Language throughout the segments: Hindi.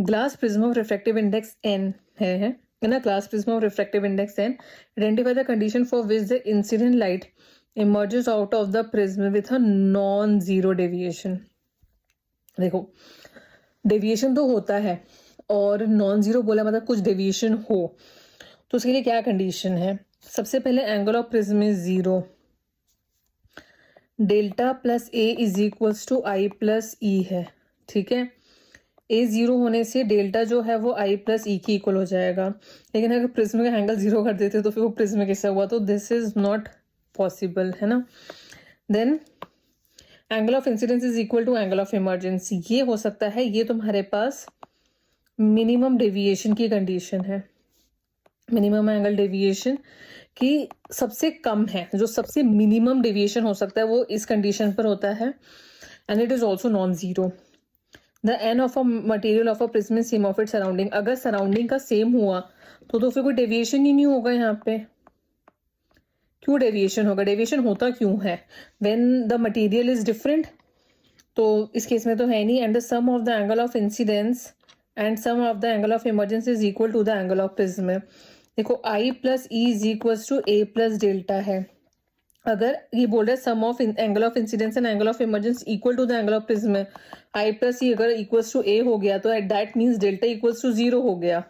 Glass prism of refractive index n है ना, glass prism of refractive index n, identify the condition for which the incident light emerges out of the prism with a non zero deviation. देखो डेविएशन तो होता है और नॉन जीरो बोला मतलब कुछ डेविएशन हो, तो उसके लिए क्या कंडीशन है? सबसे पहले angle of prism is zero, delta plus A is equals to I plus E है, ठीक है। ए जीरो होने से डेल्टा जो है वो आई प्लस ई की इक्वल हो जाएगा, लेकिन अगर प्रिज्म का एंगल जीरो कर देते तो फिर वो प्रिज्म कैसा हुआ? तो दिस इज नॉट पॉसिबल, है ना। Then angle of incidence is equal to angle of emergency, ये हो सकता है, ये तुम्हारे पास मिनिमम डेविएशन की कंडीशन है, मिनिमम एंगल डेविएशन की सबसे कम है, जो सबसे मिनिमम डेविएशन हो सकता है वो इस कंडीशन पर होता है, and it is also non zero. The N of a material of a prism is same of it surrounding, अगर सराउंडिंग का सेम हुआ तो फिर कोई डेविएशन ही नहीं होगा यहाँ पे। क्यों डेविएशन होगा? डेविएशन होता क्यों है? When the material is different, तो इस केस में तो है नहीं। And the sum of the angle of incidence and sum of the angle of emergency is equal to the angle of prism. देखो I plus E is equal to A plus delta है, अगर ये बोल रहे sum of angle of incidence and angle of emergency equal to the angle of prism, I plus ई अगर इक्वल्स टू ए हो गया तो that means delta equals to zero हो गया।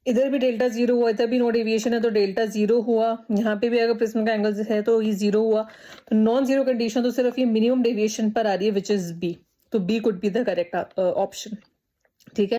इधर भी डेल्टा जीरो हुआ, इधर भी नो डेविएशन है तो डेल्टा जीरो हुआ, यहाँ पे भी अगर प्रिज्म का एंगल है तो ये जीरो हुआ। तो नॉन जीरो कंडीशन तो सिर्फ ये मिनिमम डेविएशन पर आ रही है, विच इज बी, तो B could be the correct option, ठीक है।